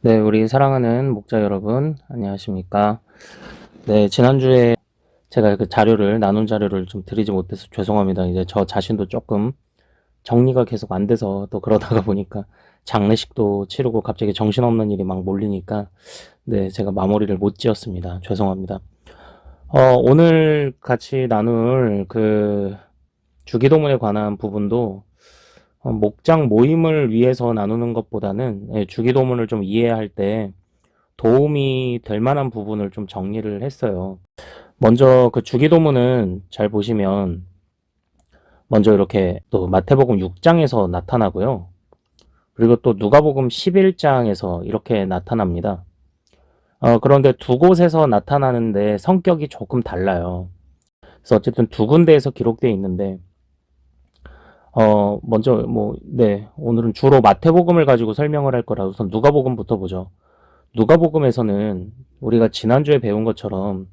네, 우리 사랑하는 목자 여러분, 안녕하십니까? 네, 지난주에 제가 그 자료를, 나눈 자료를 좀 드리지 못해서 죄송합니다. 이제 저 자신도 조금 정리가 계속 안 돼서 또 그러다가 보니까 장례식도 치르고 갑자기 정신없는 일이 막 몰리니까 네, 제가 마무리를 못 지었습니다. 죄송합니다. 오늘 같이 나눌 그 주기도문에 관한 부분도 목장 모임을 위해서 나누는 것보다는 주기도문을 좀 이해할 때 도움이 될 만한 부분을 좀 정리를 했어요. 먼저 그 주기도문은 잘 보시면 먼저 이렇게 또 마태복음 6장에서 나타나고요. 그리고 또 누가복음 11장에서 이렇게 나타납니다. 그런데 두 곳에서 나타나는데 성격이 조금 달라요. 그래서 어쨌든 두 군데에서 기록되어 있는데 먼저 네, 오늘은 주로 마태복음을 가지고 설명을 할 거라 우선 누가복음부터 보죠. 누가복음에서는 우리가 지난주에 배운 것처럼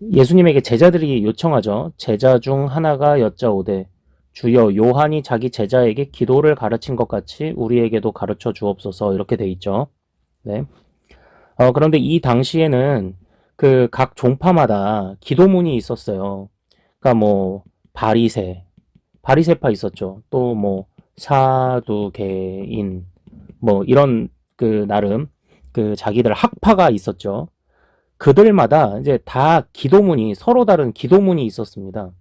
예수님에게 제자들이 요청하죠. 제자 중 하나가 여짜오되 주여 요한이 자기 제자에게 기도를 가르친 것 같이 우리에게도 가르쳐 주옵소서 이렇게 돼 있죠. 네. 그런데 이 당시에는 그 각 종파마다 기도문이 있었어요. 그러니까 뭐 바리새파 있었죠. 또 뭐 사두개인 뭐 이런 그 나름 그 자기들 학파가 있었죠. 그들마다 이제 다 기도문이 서로 다른 기도문이 있었습니다.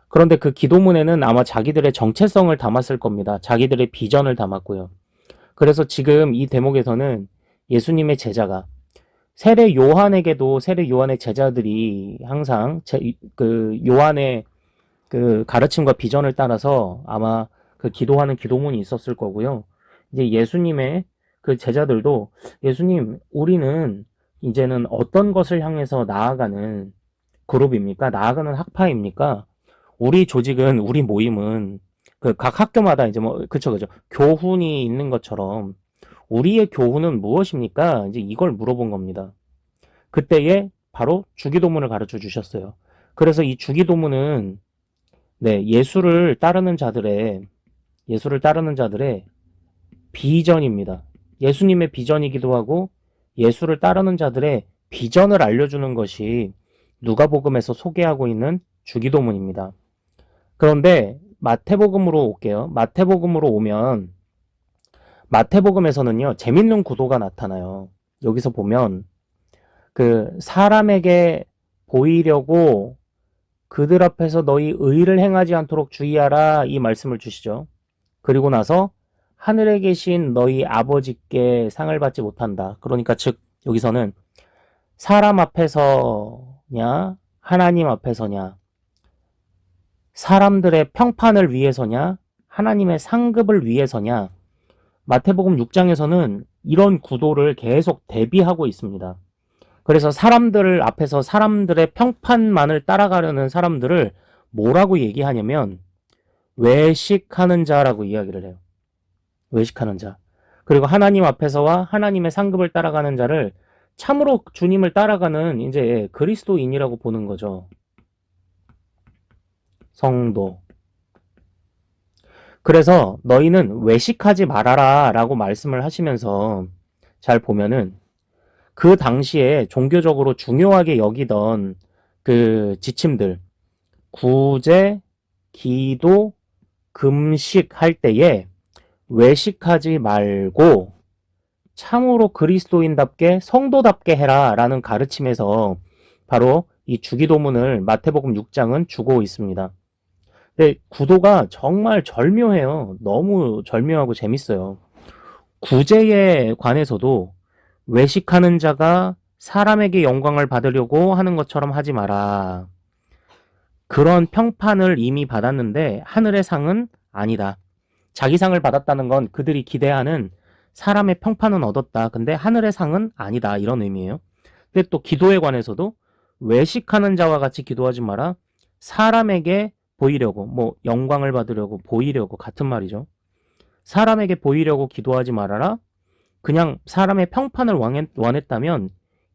그런데 그 기도문에는 아마 자기들의 정체성을 담았을 겁니다. 자기들의 비전을 담았고요. 그래서 지금 이 대목에서는 예수님의 제자가 세례 요한에게도 세례 요한의 제자들이 항상 그 요한의 그 가르침과 비전을 따라서 아마 그 기도하는 기도문이 있었을 거고요. 이제 예수님의 그 제자들도 예수님, 우리는 이제는 어떤 것을 향해서 나아가는 그룹입니까? 나아가는 학파입니까? 우리 조직은, 우리 모임은 그 각 학교마다 이제 뭐, 그쵸. 교훈이 있는 것처럼 우리의 교훈은 무엇입니까? 이제 이걸 물어본 겁니다. 그때에 바로 주기도문을 가르쳐 주셨어요. 그래서 이 주기도문은 네, 예수를 따르는 자들의 비전입니다. 예수님의 비전이기도 하고 예수를 따르는 자들의 비전을 알려주는 것이 누가복음에서 소개하고 있는 주기도문입니다. 그런데 마태복음으로 올게요. 마태복음으로 오면 마태복음에서는요, 재밌는 구도가 나타나요. 여기서 보면 그 사람에게 보이려고 그들 앞에서 너희 의를 행하지 않도록 주의하라 이 말씀을 주시죠. 그리고 나서 하늘에 계신 너희 아버지께 상을 받지 못한다. 그러니까 즉 여기서는 사람 앞에서냐 하나님 앞에서냐 사람들의 평판을 위해서냐 하나님의 상급을 위해서냐 마태복음 6장에서는 이런 구도를 계속 대비하고 있습니다. 그래서 사람들 앞에서 사람들의 평판만을 따라가려는 사람들을 뭐라고 얘기하냐면 외식하는 자라고 이야기를 해요. 외식하는 자. 그리고 하나님 앞에서와 하나님의 상급을 따라가는 자를 참으로 주님을 따라가는 이제 그리스도인이라고 보는 거죠. 성도. 그래서 너희는 외식하지 말아라 라고 말씀을 하시면서 잘 보면은 그 당시에 종교적으로 중요하게 여기던 그 지침들, 구제, 기도, 금식 할 때에 외식하지 말고 참으로 그리스도인답게 성도답게 해라 라는 가르침에서 바로 이 주기도문을 마태복음 6장은 주고 있습니다. 근데 구도가 정말 절묘해요. 너무 절묘하고 재밌어요. 구제에 관해서도 외식하는 자가 사람에게 영광을 받으려고 하는 것처럼 하지 마라. 그런 평판을 이미 받았는데 하늘의 상은 아니다. 자기 상을 받았다는 건 그들이 기대하는 사람의 평판은 얻었다. 근데 하늘의 상은 아니다. 이런 의미예요. 근데 또 기도에 관해서도 외식하는 자와 같이 기도하지 마라. 사람에게 보이려고, 뭐 영광을 받으려고, 보이려고 같은 말이죠. 사람에게 보이려고 기도하지 말아라. 그냥 사람의 평판을 원했다면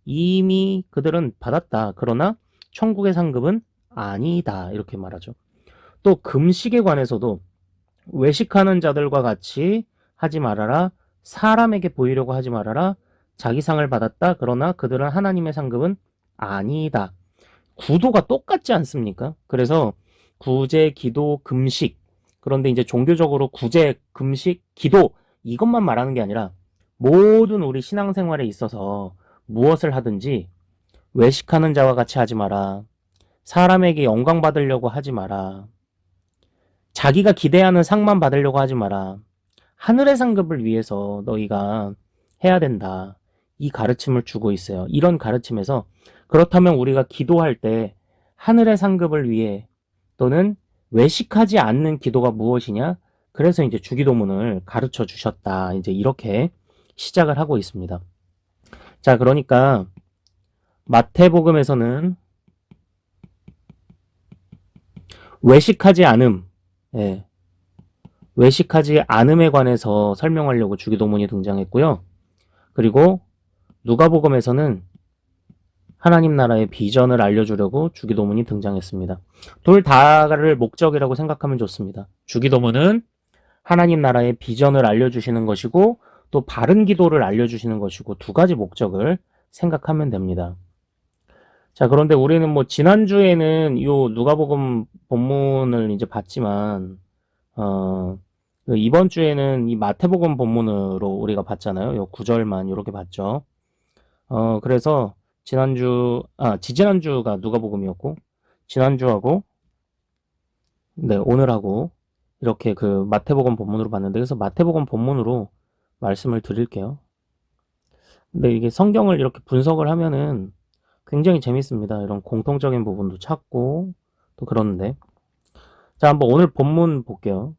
이미 그들은 받았다. 그러나 천국의 상급은 아니다. 이렇게 말하죠. 또 금식에 관해서도 외식하는 자들과 같이 하지 말아라. 사람에게 보이려고 하지 말아라. 자기 상을 받았다. 그러나 그들은 하나님의 상급은 아니다. 구도가 똑같지 않습니까? 그래서 구제, 기도, 금식. 그런데 이제 종교적으로 구제, 금식, 기도 이것만 말하는 게 아니라 모든 우리 신앙생활에 있어서 무엇을 하든지 외식하는 자와 같이 하지 마라. 사람에게 영광 받으려고 하지 마라. 자기가 기대하는 상만 받으려고 하지 마라. 하늘의 상급을 위해서 너희가 해야 된다. 이 가르침을 주고 있어요. 이런 가르침에서 그렇다면 우리가 기도할 때 하늘의 상급을 위해 또는 외식하지 않는 기도가 무엇이냐? 그래서 이제 주기도문을 가르쳐 주셨다. 이제 이렇게 시작을 하고 있습니다. 자, 그러니까 마태복음에서는 외식하지 않음, 예, 외식하지 않음에 관해서 설명하려고 주기도문이 등장했고요. 그리고 누가복음에서는 하나님 나라의 비전을 알려주려고 주기도문이 등장했습니다. 둘 다를 목적이라고 생각하면 좋습니다. 주기도문은 하나님 나라의 비전을 알려주시는 것이고 또 바른 기도를 알려주시는 것이고 두 가지 목적을 생각하면 됩니다. 자, 그런데 우리는 뭐 지난주에는 요 누가복음 본문을 이제 봤지만 이번 주에는 이 마태복음 본문으로 우리가 봤잖아요. 요 9절만 이렇게 봤죠. 그래서 지지난주가 누가복음이었고 지난주하고 네, 오늘하고 이렇게 그 마태복음 본문으로 봤는데 그래서 마태복음 본문으로 말씀을 드릴게요. 근데 이게 성경을 이렇게 분석을 하면은 굉장히 재밌습니다. 이런 공통적인 부분도 찾고 또 그러는데 자, 한번 오늘 본문 볼게요.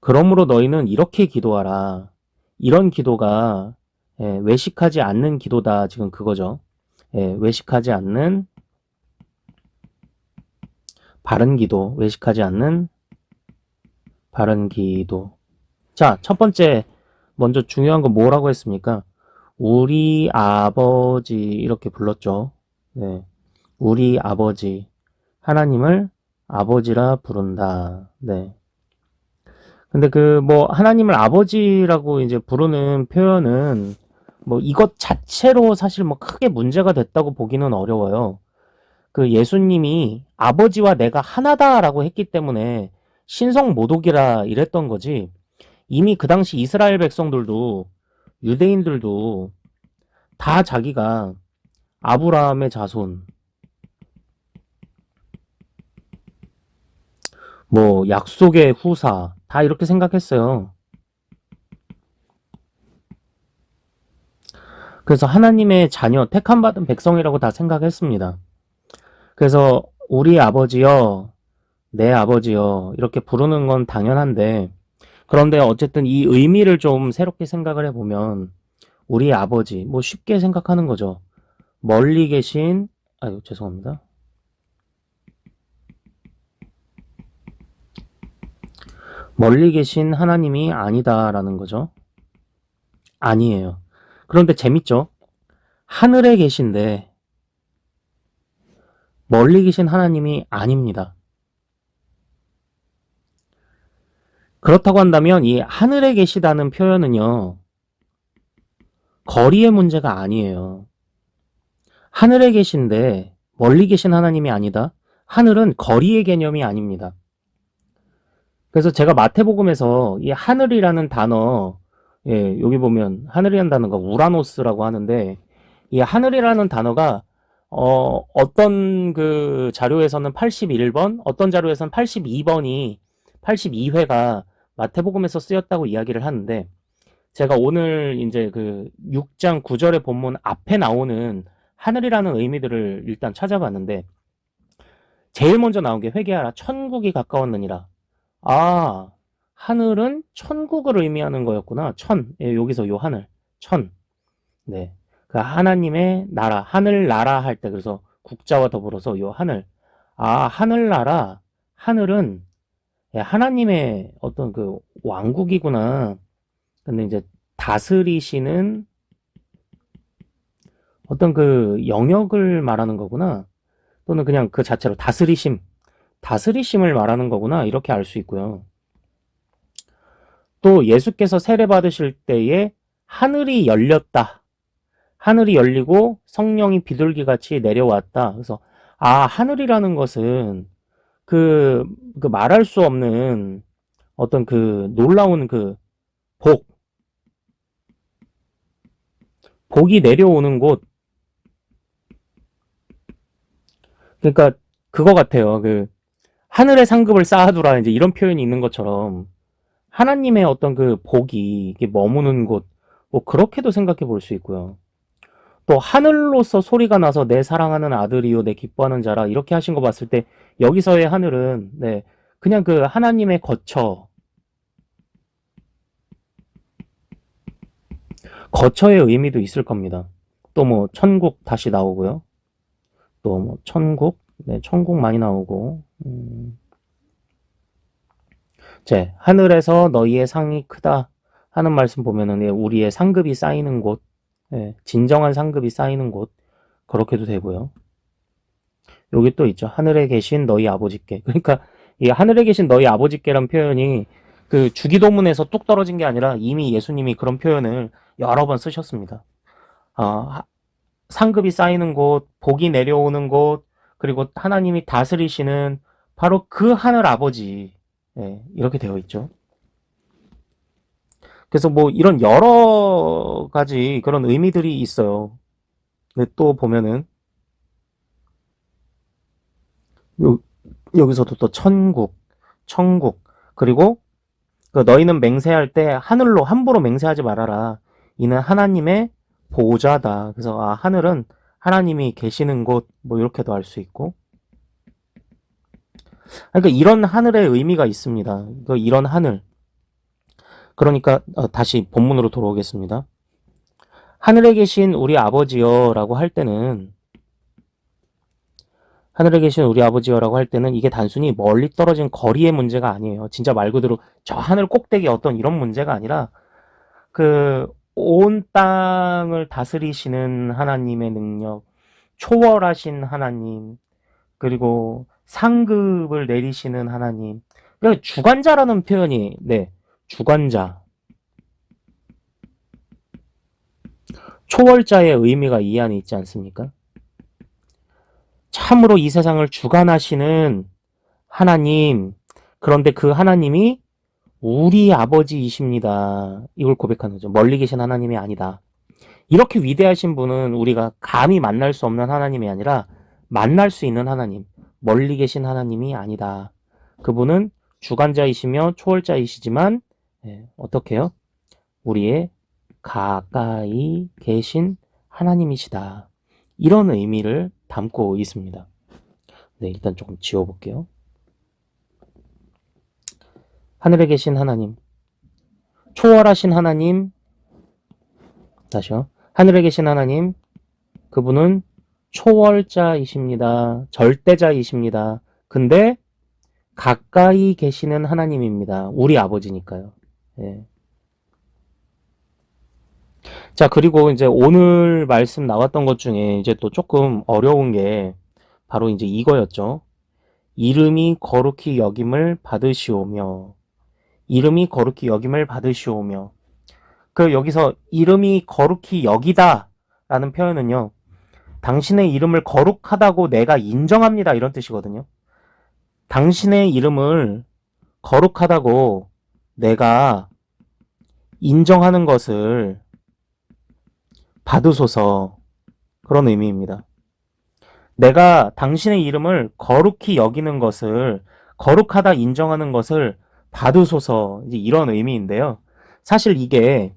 그러므로 너희는 이렇게 기도하라. 이런 기도가 외식하지 않는 기도다. 지금 그거죠. 외식하지 않는 바른 기도. 외식하지 않는 바른 기도. 자, 첫 번째 먼저 중요한 건 뭐라고 했습니까? 우리 아버지 이렇게 불렀죠. 네. 우리 아버지. 하나님을 아버지라 부른다. 네. 근데 그 뭐 하나님을 아버지라고 이제 부르는 표현은 뭐 이것 자체로 사실 뭐 크게 문제가 됐다고 보기는 어려워요. 그 예수님이 아버지와 내가 하나다라고 했기 때문에 신성 모독이라 이랬던 거지. 이미 그 당시 이스라엘 백성들도 유대인들도 다 자기가 아브라함의 자손, 뭐 약속의 후사 다 이렇게 생각했어요. 그래서 하나님의 자녀, 택함받은 백성이라고 다 생각했습니다. 그래서 우리 아버지여, 내 아버지여 이렇게 부르는 건 당연한데 그런데 어쨌든 이 의미를 좀 새롭게 생각을 해보면 우리 아버지, 뭐 쉽게 생각하는 거죠. 멀리 계신, 아유 죄송합니다. 멀리 계신 하나님이 아니다라는 거죠. 아니에요. 그런데 재밌죠? 하늘에 계신데 멀리 계신 하나님이 아닙니다. 그렇다고 한다면 이 하늘에 계시다는 표현은요. 거리의 문제가 아니에요. 하늘에 계신데 멀리 계신 하나님이 아니다. 하늘은 거리의 개념이 아닙니다. 그래서 제가 마태복음에서 이 하늘이라는 단어, 여기 보면 하늘이라는 단어가 우라노스라고 하는데 이 하늘이라는 단어가 어떤 그 자료에서는 81번, 어떤 자료에서는 82회가 마태복음에서 쓰였다고 이야기를 하는데 제가 오늘 이제 그 6장 9절의 본문 앞에 나오는 하늘이라는 의미들을 일단 찾아봤는데 제일 먼저 나온 게 회개하라 천국이 가까웠느니라. 아, 하늘은 천국을 의미하는 거였구나. 여기서 요 하늘, 천. 네. 그 하나님의 나라, 하늘나라 할 때 그래서 국자와 더불어서 요 하늘. 아, 하늘나라, 하늘은 하나님의 어떤 그 왕국이구나. 근데 이제 다스리시는 어떤 그 영역을 말하는 거구나. 또는 그냥 그 자체로 다스리심을 말하는 거구나. 이렇게 알 수 있고요. 또 예수께서 세례 받으실 때에 하늘이 열렸다. 하늘이 열리고 성령이 비둘기같이 내려왔다. 그래서 하늘이라는 것은 그 말할 수 없는 어떤 그 놀라운 그 복, 복이 내려오는 곳. 그러니까 그거 같아요. 그 하늘의 상급을 쌓아두라 이제 이런 표현이 있는 것처럼 하나님의 어떤 그 복이 이게 머무는 곳, 뭐 그렇게도 생각해 볼 수 있고요. 또 하늘로서 소리가 나서 내 사랑하는 아들이요 내 기뻐하는 자라 이렇게 하신 거 봤을 때 여기서의 하늘은 그냥 그 하나님의 거처의 의미도 있을 겁니다. 또 뭐 천국 다시 나오고요. 또 뭐 천국, 천국 많이 나오고. 하늘에서 너희의 상이 크다 하는 말씀 보면은 우리의 상급이 쌓이는 곳, 진정한 상급이 쌓이는 곳 그렇게도 되고요. 여기 또 있죠. 하늘에 계신 너희 아버지께. 그러니까 이 하늘에 계신 너희 아버지께란 표현이 그 주기도문에서 뚝 떨어진 게 아니라 이미 예수님이 그런 표현을 여러 번 쓰셨습니다. 상급이 쌓이는 곳, 복이 내려오는 곳, 그리고 하나님이 다스리시는 바로 그 하늘 아버지. 이렇게 되어 있죠. 그래서 뭐 이런 여러 가지 그런 의미들이 있어요. 근데 또 보면은 여기서도 또 천국, 그리고 그 너희는 맹세할 때 하늘로 함부로 맹세하지 말아라. 이는 하나님의 보좌다. 그래서 하늘은 하나님이 계시는 곳, 뭐 이렇게도 알 수 있고. 그러니까 이런 하늘의 의미가 있습니다. 이런 하늘. 그러니까 다시 본문으로 돌아오겠습니다. 하늘에 계신 우리 아버지여라고 할 때는 하늘에 계신 우리 아버지여라고 할 때는 이게 단순히 멀리 떨어진 거리의 문제가 아니에요. 진짜 말 그대로 저 하늘 꼭대기 어떤 이런 문제가 아니라 그 온 땅을 다스리시는 하나님의 능력, 초월하신 하나님, 그리고 상급을 내리시는 하나님. 그러니까 주관자라는 표현이 주관자, 초월자의 의미가 이 안에 있지 않습니까? 참으로 이 세상을 주관하시는 하나님, 그런데 그 하나님이 우리 아버지이십니다. 이걸 고백하는 거죠. 멀리 계신 하나님이 아니다. 이렇게 위대하신 분은 우리가 감히 만날 수 없는 하나님이 아니라 만날 수 있는 하나님, 멀리 계신 하나님이 아니다. 그분은 주관자이시며 초월자이시지만 어떻게 해요? 우리의 가까이 계신 하나님이시다. 이런 의미를 담고 있습니다. 일단 조금 지워볼게요. 하늘에 계신 하나님, 초월하신 하나님, 다시요. 하늘에 계신 하나님, 그분은 초월자이십니다. 절대자이십니다. 근데 가까이 계시는 하나님입니다. 우리 아버지니까요. 자, 그리고 이제 오늘 말씀 나왔던 것 중에 이제 또 조금 어려운 게 바로 이제 이거였죠. 이름이 거룩히 여김을 받으시오며, 이름이 거룩히 여김을 받으시오며. 여기서 이름이 거룩히 여기다 라는 표현은요, 당신의 이름을 거룩하다고 내가 인정합니다 이런 뜻이거든요. 당신의 이름을 거룩하다고 내가 인정하는 것을 받으소서, 그런 의미입니다. 내가 당신의 이름을 거룩히 여기는 것을, 거룩하다 인정하는 것을 받으소서, 이제 이런 의미인데요. 사실 이게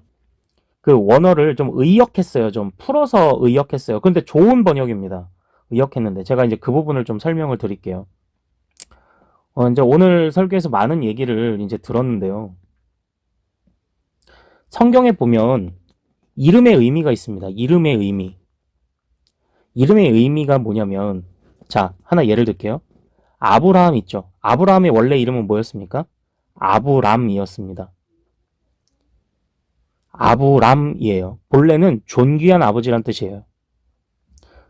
그 원어를 좀 의역했어요. 좀 풀어서 의역했어요. 근데 좋은 번역입니다. 의역했는데 제가 이제 그 부분을 좀 설명을 드릴게요. 이제 오늘 설교에서 많은 얘기를 이제 들었는데요. 성경에 보면 이름의 의미가 있습니다. 이름의 의미. 이름의 의미가 뭐냐면, 자, 하나 예를 들게요. 아브라함 있죠. 아브라함의 원래 이름은 뭐였습니까? 아브람이었습니다. 아브람이에요. 본래는 존귀한 아버지란 뜻이에요.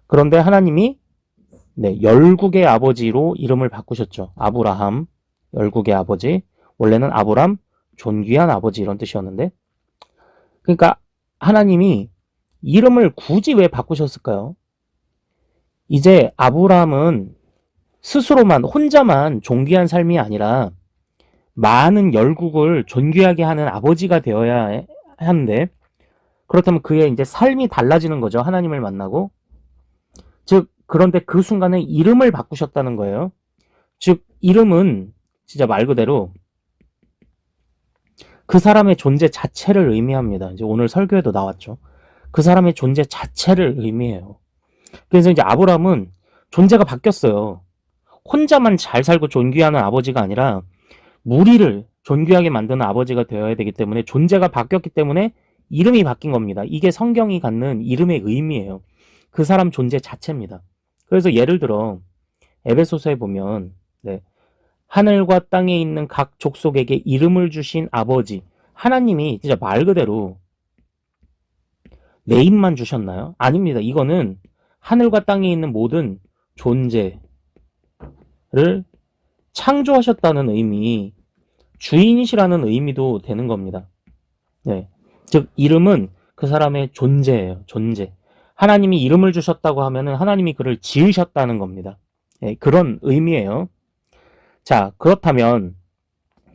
그런데 하나님이 열국의 아버지로 이름을 바꾸셨죠. 아브라함, 열국의 아버지. 원래는 아브람, 존귀한 아버지 이런 뜻이었는데, 그러니까 하나님이 이름을 굳이 왜 바꾸셨을까요? 이제 아브라함은 스스로만 혼자만 존귀한 삶이 아니라 많은 열국을 존귀하게 하는 아버지가 되어야 하는데, 그렇다면 그의 이제 삶이 달라지는 거죠. 하나님을 만나고. 즉, 그런데 그 순간에 이름을 바꾸셨다는 거예요. 즉, 이름은 진짜 말 그대로 그 사람의 존재 자체를 의미합니다. 이제 오늘 설교에도 나왔죠. 그 사람의 존재 자체를 의미해요. 그래서 이제 아브라함은 존재가 바뀌었어요. 혼자만 잘 살고 존귀하는 아버지가 아니라 무리를 존귀하게 만드는 아버지가 되어야 되기 때문에 존재가 바뀌었기 때문에 이름이 바뀐 겁니다. 이게 성경이 갖는 이름의 의미예요. 그 사람 존재 자체입니다. 그래서 예를 들어 에베소서에 보면 하늘과 땅에 있는 각 족속에게 이름을 주신 아버지, 하나님이 진짜 말 그대로 네임만 주셨나요? 아닙니다. 이거는 하늘과 땅에 있는 모든 존재를 창조하셨다는 의미, 주인이시라는 의미도 되는 겁니다. 즉 이름은 그 사람의 존재예요. 존재. 하나님이 이름을 주셨다고 하면은 하나님이 그를 지으셨다는 겁니다. 그런 의미예요. 자, 그렇다면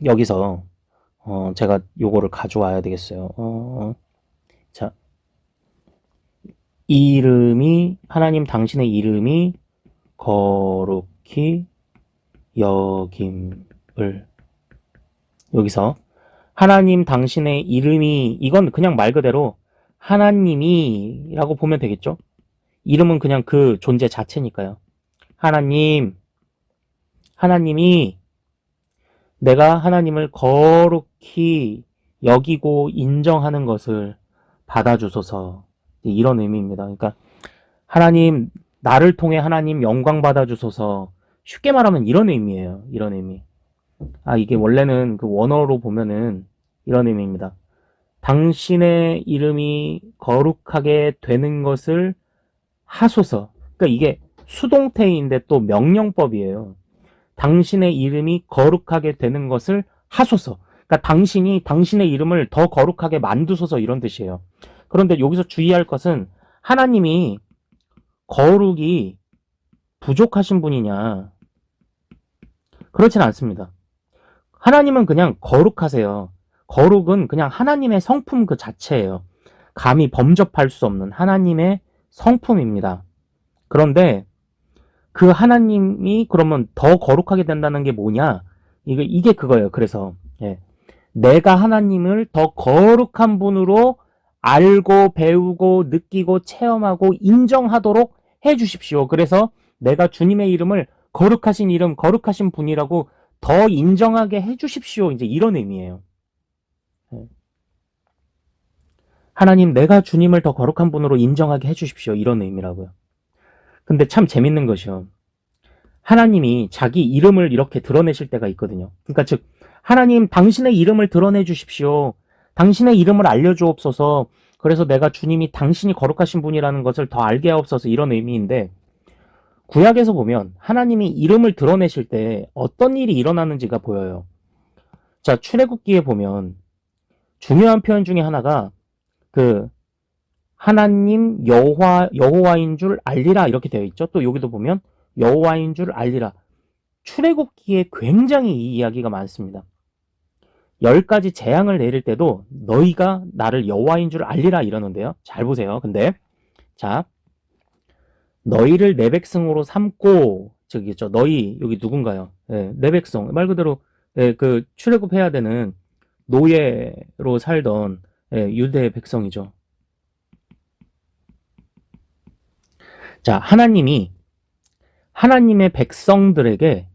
여기서 제가 요거를 가져와야 되겠어요. 자, 이름이 하나님 당신의 이름이 거룩히 여김을, 여기서 하나님 당신의 이름이, 이건 그냥 말 그대로 하나님이 라고 보면 되겠죠. 이름은 그냥 그 존재 자체니까요. 하나님이 내가 하나님을 거룩히 여기고 인정하는 것을 받아주소서, 이런 의미입니다. 그러니까 하나님, 나를 통해 하나님 영광 받아주소서, 쉽게 말하면 이런 의미예요. 이런 의미. 이게 원래는 그 원어로 보면은 이런 의미입니다. 당신의 이름이 거룩하게 되는 것을 하소서. 그러니까 이게 수동태인데 또 명령법이에요. 당신의 이름이 거룩하게 되는 것을 하소서. 그러니까 당신이 당신의 이름을 더 거룩하게 만드소서, 이런 뜻이에요. 그런데 여기서 주의할 것은 하나님이 거룩이 부족하신 분이냐? 그렇진 않습니다. 하나님은 그냥 거룩하세요. 거룩은 그냥 하나님의 성품 그 자체예요. 감히 범접할 수 없는 하나님의 성품입니다. 그런데 그 하나님이 그러면 더 거룩하게 된다는 게 뭐냐? 이게 그거예요. 그래서 내가 하나님을 더 거룩한 분으로 알고 배우고 느끼고 체험하고 인정하도록 해주십시오. 그래서 내가 주님의 이름을 거룩하신 이름, 거룩하신 분이라고 더 인정하게 해주십시오. 이제 이런 의미예요. 하나님, 내가 주님을 더 거룩한 분으로 인정하게 해주십시오. 이런 의미라고요. 근데 참 재밌는 것이요. 하나님이 자기 이름을 이렇게 드러내실 때가 있거든요. 그러니까 즉, 하나님, 당신의 이름을 드러내 주십시오. 당신의 이름을 알려주옵소서. 그래서 내가 주님이 당신이 거룩하신 분이라는 것을 더 알게 하옵소서, 이런 의미인데, 구약에서 보면 하나님이 이름을 드러내실 때 어떤 일이 일어나는지가 보여요. 자, 출애굽기에 보면 중요한 표현 중에 하나가 그 하나님 여호와인 줄 알리라, 이렇게 되어 있죠. 또 여기도 보면 여호와인 줄 알리라. 출애굽기에 굉장히 이 이야기가 많습니다. 10가지 재앙을 내릴 때도 너희가 나를 여호와인 줄 알리라 이러는데요. 잘 보세요. 근데 자, 너희를 내 백성으로 삼고, 저기죠. 너희, 여기 누군가요? 내 백성. 말 그대로 그 출애굽해야 되는 노예로 살던 유대 백성이죠. 자, 하나님이 하나님의 백성들에게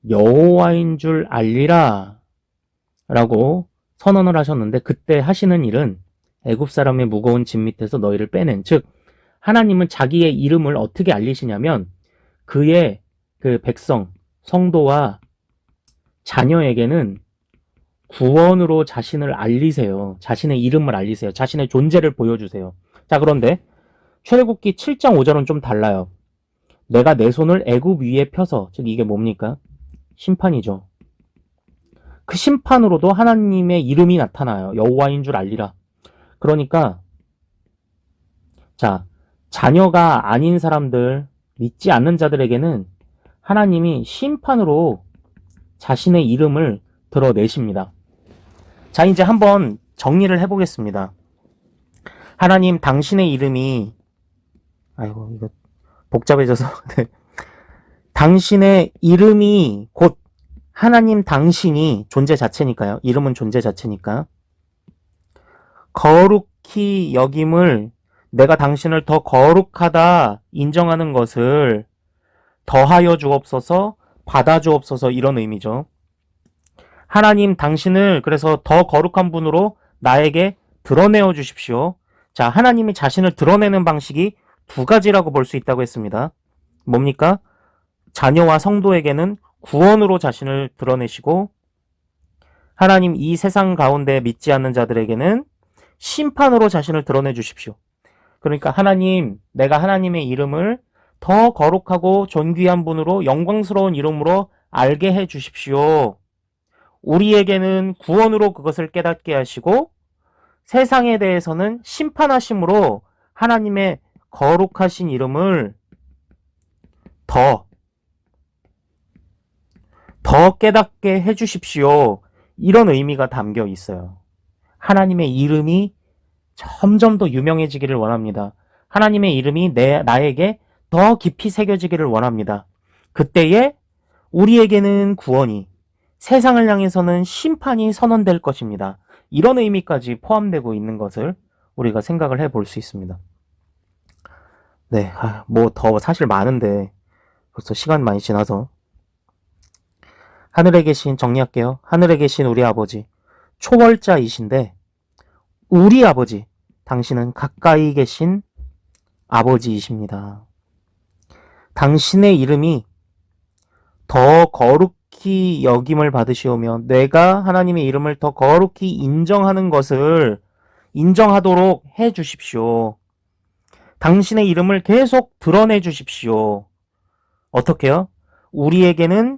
여호와인 줄 알리라 라고 선언을 하셨는데, 그때 하시는 일은 애굽 사람의 무거운 짐 밑에서 너희를 빼낸, 즉 하나님은 자기의 이름을 어떻게 알리시냐면 그의 그 백성, 성도와 자녀에게는 구원으로 자신을 알리세요. 자신의 이름을 알리세요. 자신의 존재를 보여주세요. 자, 그런데 출애굽기 7장 5절은 좀 달라요. 내가 내 손을 애굽 위에 펴서, 즉 이게 뭡니까? 심판이죠. 그 심판으로도 하나님의 이름이 나타나요. 여호와인 줄 알리라. 그러니까 자, 자녀가 아닌 사람들, 믿지 않는 자들에게는 하나님이 심판으로 자신의 이름을 드러내십니다. 자, 이제 한번 정리를 해보겠습니다. 하나님, 당신의 이름이, 아이고, 이거 복잡해져서. 네. 당신의 이름이 곧 하나님 당신이 존재 자체니까요. 이름은 존재 자체니까. 거룩히 여김을 내가 당신을 더 거룩하다 인정하는 것을 더하여 주옵소서, 받아 주옵소서 이런 의미죠. 하나님 당신을 그래서 더 거룩한 분으로 나에게 드러내어 주십시오. 자, 하나님이 자신을 드러내는 방식이 두 가지라고 볼 수 있다고 했습니다. 뭡니까? 자녀와 성도에게는 구원으로 자신을 드러내시고 하나님 이 세상 가운데 믿지 않는 자들에게는 심판으로 자신을 드러내 주십시오. 그러니까 하나님, 내가 하나님의 이름을 더 거룩하고 존귀한 분으로 영광스러운 이름으로 알게 해 주십시오. 우리에게는 구원으로 그것을 깨닫게 하시고 세상에 대해서는 심판하심으로 하나님의 거룩하신 이름을 더 깨닫게 해 주십시오. 이런 의미가 담겨 있어요. 하나님의 이름이 점점 더 유명해지기를 원합니다. 하나님의 이름이 나에게 더 깊이 새겨지기를 원합니다. 그때에 우리에게는 구원이, 세상을 향해서는 심판이 선언될 것입니다. 이런 의미까지 포함되고 있는 것을 우리가 생각을 해볼 수 있습니다. 네, 뭐 더 사실 많은데 벌써 시간 많이 지나서 하늘에 계신, 정리할게요. 하늘에 계신 우리 아버지, 초월자이신데 우리 아버지, 당신은 가까이 계신 아버지이십니다. 당신의 이름이 더 거룩히 여김을 받으시오며 내가 하나님의 이름을 더 거룩히 인정하는 것을 인정하도록 해 주십시오. 당신의 이름을 계속 드러내 주십시오. 어떻게요? 우리에게는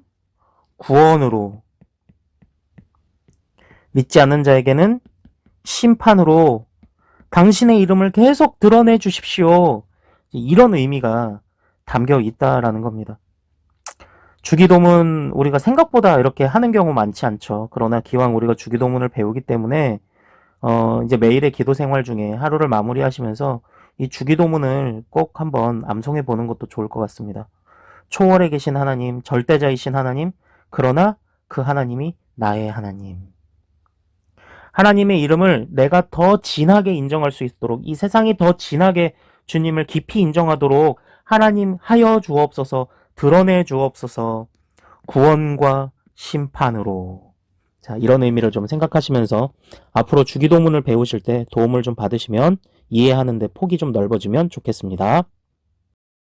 구원으로, 믿지 않는 자에게는 심판으로 당신의 이름을 계속 드러내 주십시오. 이런 의미가 담겨 있다라는 겁니다. 주기도문 우리가 생각보다 이렇게 하는 경우 많지 않죠. 그러나 기왕 우리가 주기도문을 배우기 때문에 이제 매일의 기도 생활 중에 하루를 마무리하시면서 이 주기도문을 꼭 한번 암송해 보는 것도 좋을 것 같습니다. 초월에 계신 하나님, 절대자이신 하나님, 그러나 그 하나님이 나의 하나님. 하나님의 이름을 내가 더 진하게 인정할 수 있도록, 이 세상이 더 진하게 주님을 깊이 인정하도록 하나님 하여 주옵소서, 드러내 주옵소서, 구원과 심판으로. 자, 이런 의미를 좀 생각하시면서 앞으로 주기도문을 배우실 때 도움을 좀 받으시면 이해하는 데 폭이 좀 넓어지면 좋겠습니다.